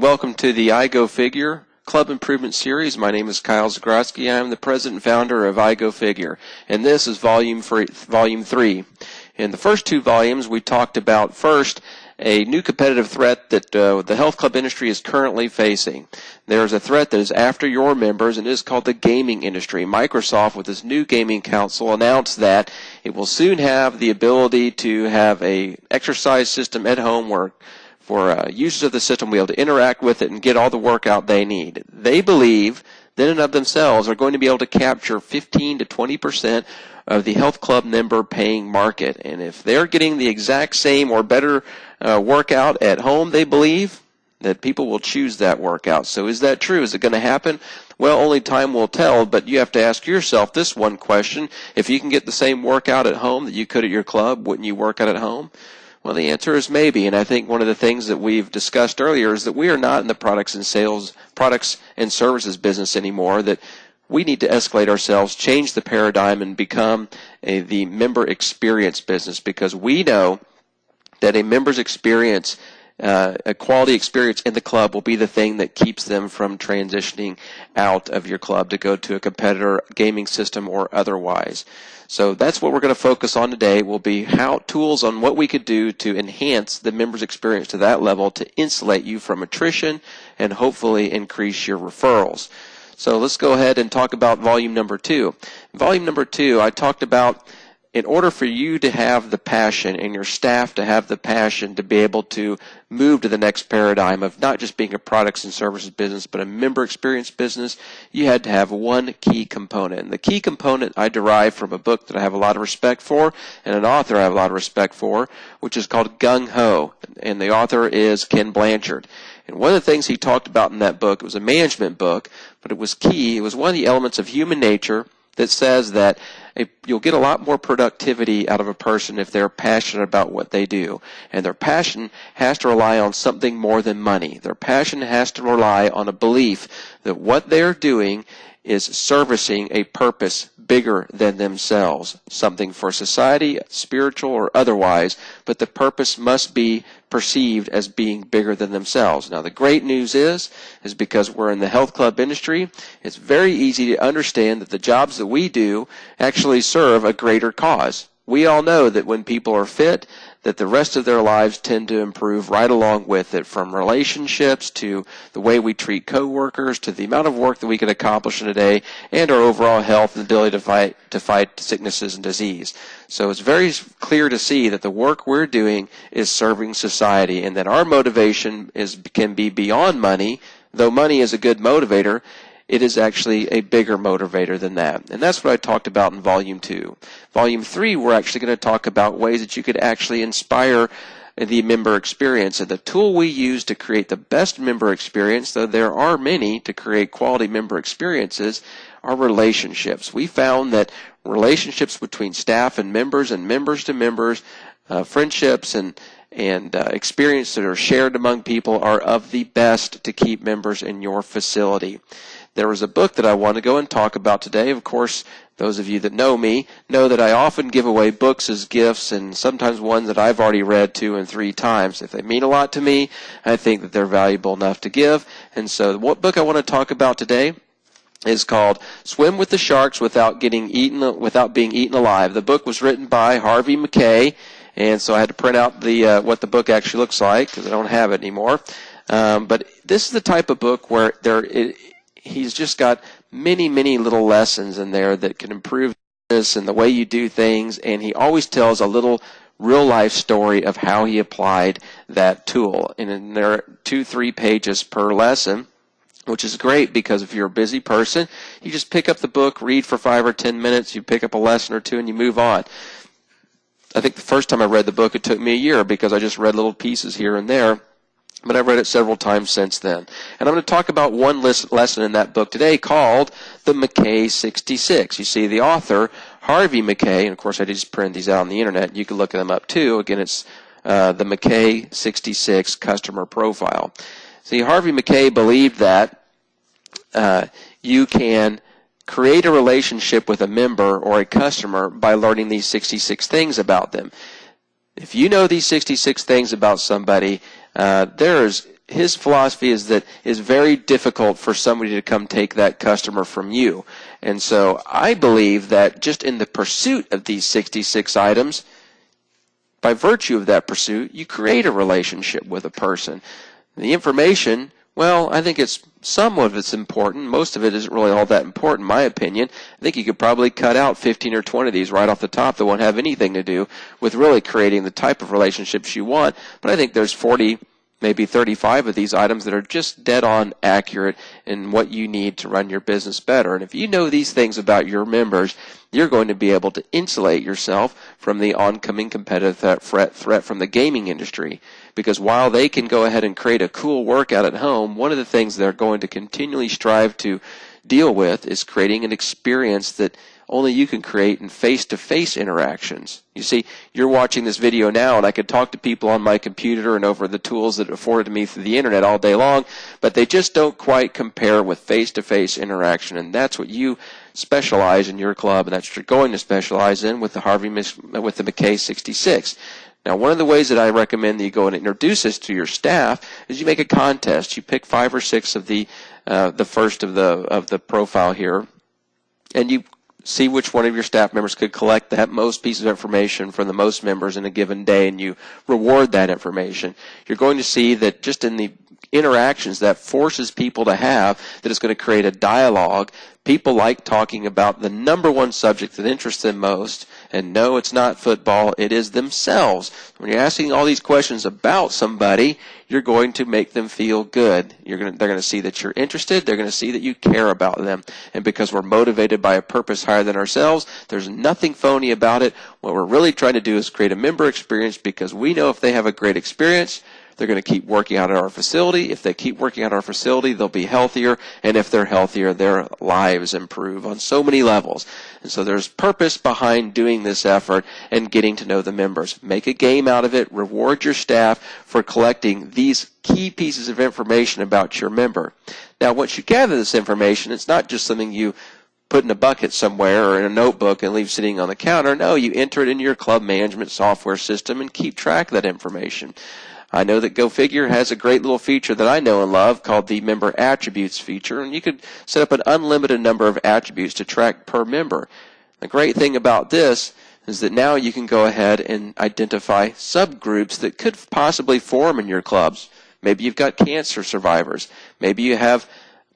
welcome to the I Go Figure Club Improvement Series. My name is Kyle Zagrodzky. I'm the president and founder of I Go Figure, and this is Volume 3. In the first two volumes, we talked about first a new competitive threat that the health club industry is currently facing. There's a threat that is after your members, and it is called the gaming industry. Microsoft, with its new gaming council, announced that it will soon have the ability to have a exercise system at home where for users of the system will be able to interact with it and get all the workout they need. They believe, then and of themselves, are going to be able to capture 15 to 20% of the health club member paying market. And if they're getting the exact same or better workout at home, they believe that people will choose that workout. So is that true? Is it going to happen? Well, only time will tell, but you have to ask yourself this one question. If you can get the same workout at home that you could at your club, wouldn't you work out at home? Well, the answer is maybe, and I think one of the things that we've discussed earlier is that we are not in the products and services business anymore, that we need to escalate ourselves, change the paradigm, and become the member experience business, because we know that a member's experience, a quality experience in the club, will be the thing that keeps them from transitioning out of your club to go to a competitor gaming system or otherwise. So that's what we're going to focus on today. Will be tools on what we could do to enhance the member's experience to that level to insulate you from attrition and hopefully increase your referrals. So let's go ahead and talk about volume number 2. Volume number 2, I talked about in order for you to have the passion and your staff to have the passion to be able to move to the next paradigm of not just being a products and services business but a member experience business, you had to have one key component. And the key component I derived from a book that I have a lot of respect for and an author I have a lot of respect for, which is called Gung Ho, and the author is Ken Blanchard. And one of the things he talked about in that book, it was a management book, but it was key. It was one of the elements of human nature that says that you'll get a lot more productivity out of a person if they're passionate about what they do. And their passion has to rely on something more than money. Their passion has to rely on a belief that what they're doing is servicing a purpose bigger than themselves, something for society, spiritual or otherwise, but the purpose must be perceived as being bigger than themselves. Now, the great news is because we're in the health club industry, it's very easy to understand that the jobs that we do actually serve a greater cause. We all know that when people are fit, that the rest of their lives tend to improve right along with it, from relationships to the way we treat coworkers to the amount of work that we can accomplish in a day and our overall health and ability to fight sicknesses and disease. So it's very clear to see that the work we're doing is serving society and that our motivation can be beyond money. Though money is a good motivator, it is actually a bigger motivator than that. And that's what I talked about in Volume 2. Volume 3, we're actually going to talk about ways that you could actually inspire the member experience. And the tool we use to create the best member experience, though there are many to create quality member experiences, are relationships. We found that relationships between staff and members to members, friendships and experience that are shared among people are of the best to keep members in your facility. There was a book that I want to go and talk about today. Of course, those of you that know me know that I often give away books as gifts, and sometimes ones that I've already read 2 and 3 times. If they mean a lot to me, I think that they're valuable enough to give. And so what book I want to talk about today is called Swim with the Sharks Without Being Eaten Alive. The book was written by Harvey Mackay, and so I had to print out what the book actually looks like because I don't have it anymore. But this is the type of book where he's just got many, many little lessons in there that can improve this and the way you do things, and he always tells a little real-life story of how he applied that tool. And there are 2-3 pages per lesson, which is great because if you're a busy person, you just pick up the book, read for 5 or 10 minutes, you pick up a lesson or two, and you move on. I think the first time I read the book, it took me a year because I just read little pieces here and there. But I've read it several times since then. And I'm going to talk about one lesson in that book today called the Mackay 66. You see, the author, Harvey Mackay, and of course I just printed these out on the internet. You can look them up too. Again, it's the Mackay 66 customer profile. See, Harvey Mackay believed that you can create a relationship with a member or a customer by learning these 66 things about them. If you know these 66 things about somebody, there's his philosophy is that it's very difficult for somebody to come take that customer from you. And so I believe that just in the pursuit of these 66 items, by virtue of that pursuit, you create a relationship with a person. The information, well, I think some of it's important. Most of it isn't really all that important, in my opinion. I think you could probably cut out 15 or 20 of these right off the top that won't have anything to do with really creating the type of relationships you want. But I think there's 40, maybe 35 of these items that are just dead on accurate in what you need to run your business better. And if you know these things about your members, you're going to be able to insulate yourself from the oncoming competitive threat from the gaming industry. Because while they can go ahead and create a cool workout at home, one of the things they're going to continually strive to deal with is creating an experience that only you can create in face-to-face interactions. You see, you're watching this video now, and I could talk to people on my computer and over the tools that are afforded to me through the internet all day long, but they just don't quite compare with face-to-face interaction, and that's what you specialize in your club, and that's what you're going to specialize in with the McKay 66. Now, one of the ways that I recommend that you go and introduce this to your staff is you make a contest. You pick 5 or 6 of the first of the profile here, and you see which one of your staff members could collect that most piece of information from the most members in a given day, and you reward that information. You're going to see that just in the interactions that forces people to have, that it's going to create a dialogue. People like talking about the number one subject that interests them most, and no, it's not football, it is themselves. When you're asking all these questions about somebody, you're going to make them feel good. They're going to see that you're interested, they're going to see that you care about them. And because we're motivated by a purpose higher than ourselves, there's nothing phony about it. What we're really trying to do is create a member experience, because we know if they have a great experience, they're going to keep working out at our facility. If they keep working at our facility, they'll be healthier. And if they're healthier, their lives improve on so many levels. And so there's purpose behind doing this effort and getting to know the members. Make a game out of it. Reward your staff for collecting these key pieces of information about your member. Now, once you gather this information, it's not just something you put in a bucket somewhere or in a notebook and leave sitting on the counter. No, you enter it into your club management software system and keep track of that information. I know that GoFigure has a great little feature that I know and love called the Member Attributes feature, and you could set up an unlimited number of attributes to track per member. The great thing about this is that now you can go ahead and identify subgroups that could possibly form in your clubs. Maybe you've got cancer survivors. Maybe you have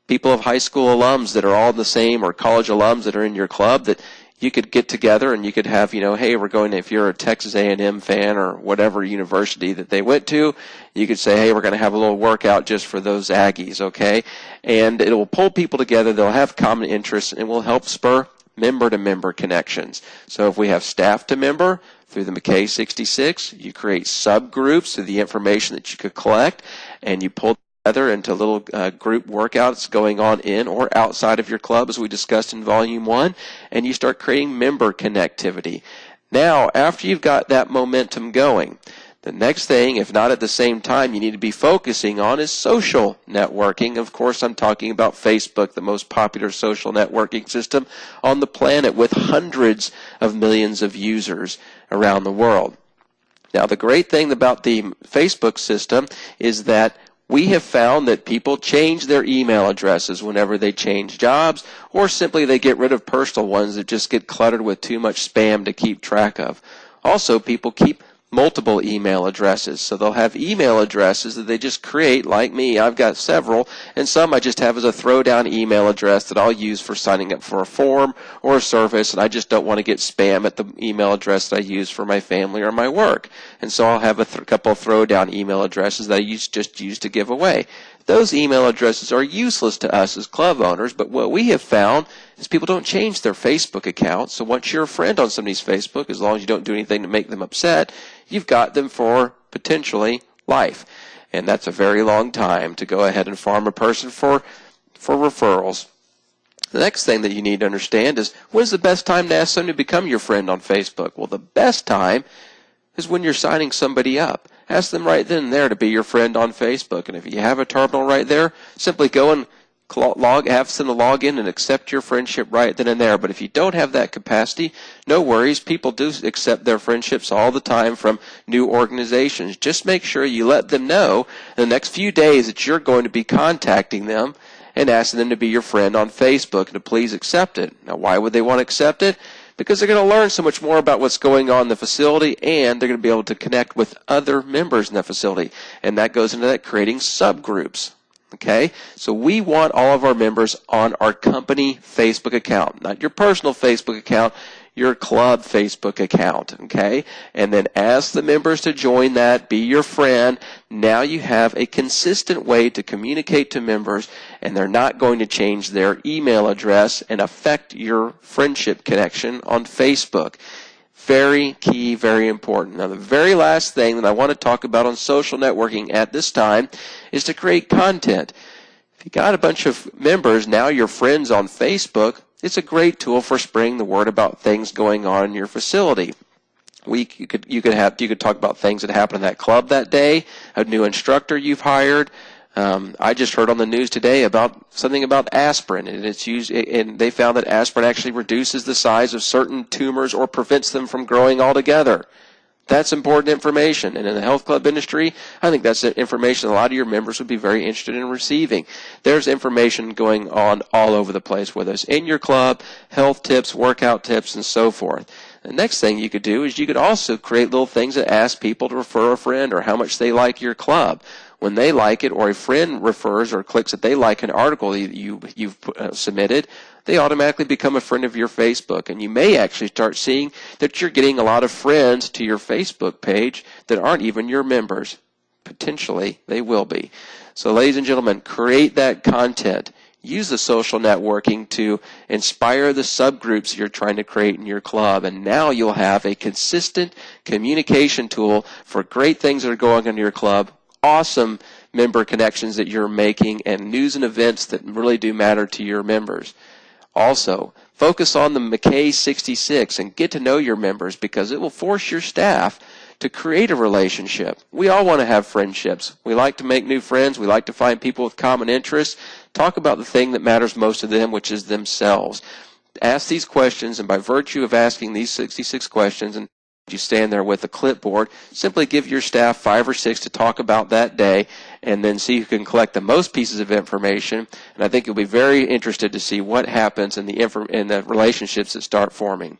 people of high school alums that are all the same, or college alums that are in your club, that you could get together and you could have, hey, we're going to, if you're a Texas A&M fan or whatever university that they went to, you could say, hey, we're going to have a little workout just for those Aggies, okay? And it will pull people together. They'll have common interests, and it will help spur member-to-member connections. So if we have staff-to-member through the McKay 66, you create subgroups through the information that you could collect, and you pull together into little group workouts going on in or outside of your club, as we discussed in Volume 1, and you start creating member connectivity. Now, after you've got that momentum going, the next thing, if not at the same time, you need to be focusing on is social networking. Of course, I'm talking about Facebook, the most popular social networking system on the planet, with hundreds of millions of users around the world. Now, the great thing about the Facebook system is that we have found that people change their email addresses whenever they change jobs, or simply they get rid of personal ones that just get cluttered with too much spam to keep track of. Also, people keep multiple email addresses. So they'll have email addresses that they just create, like me. I've got several, and some I just have as a throwdown email address that I'll use for signing up for a form or a service, and I just don't want to get spam at the email address that I use for my family or my work. And so I'll have a couple of throwdown email addresses that I just use to give away. Those email addresses are useless to us as club owners, but what we have found is people don't change their Facebook accounts. So once you're a friend on somebody's Facebook, as long as you don't do anything to make them upset, you've got them for potentially life. And that's a very long time to go ahead and farm a person for referrals. The next thing that you need to understand is, when's the best time to ask somebody to become your friend on Facebook? Well, the best time is when you're signing somebody up. Ask them right then and there to be your friend on Facebook. And if you have a terminal right there, simply go and have them to log in and accept your friendship right then and there. But if you don't have that capacity, no worries. People do accept their friendships all the time from new organizations. Just make sure you let them know in the next few days that you're going to be contacting them and asking them to be your friend on Facebook and to please accept it. Now, why would they want to accept it? Because they're going to learn so much more about what's going on in the facility, and they're going to be able to connect with other members in the facility. And that goes into that creating subgroups. Okay? So we want all of our members on our company Facebook account, not your personal Facebook account, your club Facebook account, okay? And then ask the members to join that, be your friend. Now you have a consistent way to communicate to members, and they're not going to change their email address and affect your friendship connection on Facebook. Very key, very important. Now, the very last thing that I want to talk about on social networking at this time is to create content. If you got a bunch of members, now you're friends on Facebook, it's a great tool for spreading the word about things going on in your facility. You could talk about things that happened in that club that day, a new instructor you've hired. I just heard on the news today about something about aspirin, and it's used, and they found that aspirin actually reduces the size of certain tumors or prevents them from growing altogether. That's important information, and in the health club industry, I think that's information a lot of your members would be very interested in receiving. There's information going on all over the place, whether it's in your club, health tips, workout tips, and so forth. The next thing you could do is you could also create little things that ask people to refer a friend or how much they like your club. When they like it, or a friend refers or clicks that they like an article you've submitted, they automatically become a friend of your Facebook. And you may actually start seeing that you're getting a lot of friends to your Facebook page that aren't even your members. Potentially, they will be. So, ladies and gentlemen, create that content. Use the social networking to inspire the subgroups you're trying to create in your club. And now you'll have a consistent communication tool for great things that are going on in your club, awesome member connections that you're making, and news and events that really do matter to your members. Also, focus on the McKay 66 and get to know your members, because it will force your staff to create a relationship. We all want to have friendships. We like to make new friends. We like to find people with common interests. Talk about the thing that matters most to them, which is themselves. Ask these questions, and by virtue of asking these 66 questions, and you stand there with a clipboard, simply give your staff 5 or 6 to talk about that day, and then see who can collect the most pieces of information. And I think you'll be very interested to see what happens in the relationships that start forming.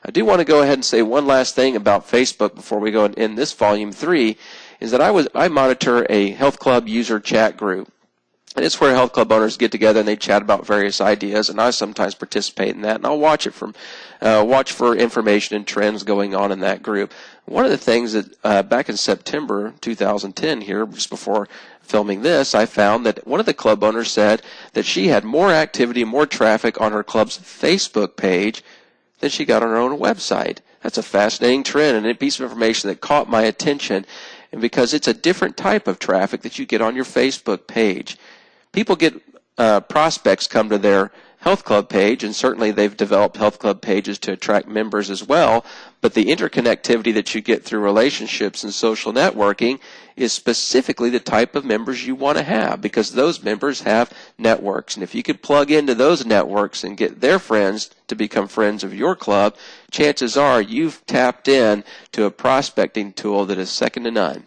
I do want to go ahead and say one last thing about Facebook before we go in this volume 3, is that I monitor a health club user chat group. And it's where health club owners get together and they chat about various ideas, and I sometimes participate in that, and I'll watch for information and trends going on in that group. One of the things that back in September 2010 here, just before filming this, I found that one of the club owners said that she had more activity, more traffic on her club's Facebook page than she got on her own website. That's a fascinating trend and a piece of information that caught my attention, and because it's a different type of traffic that you get on your Facebook page. People get prospects come to their health club page, and certainly they've developed health club pages to attract members as well, but the interconnectivity that you get through relationships and social networking is specifically the type of members you want to have, because those members have networks. And if you could plug into those networks and get their friends to become friends of your club, chances are you've tapped in to a prospecting tool that is second to none.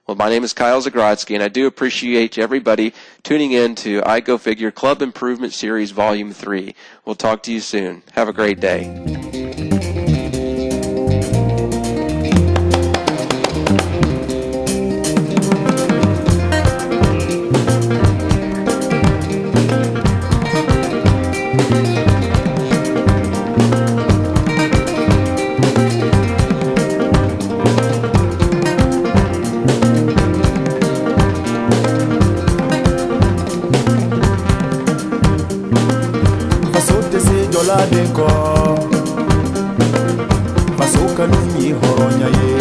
Well, my name is Kyle Zagrodzky, and I do appreciate everybody tuning in to I Go Figure Club Improvement Series Volume 3. We'll talk to you soon. Have a great day. Denko Masuka nini horonya ye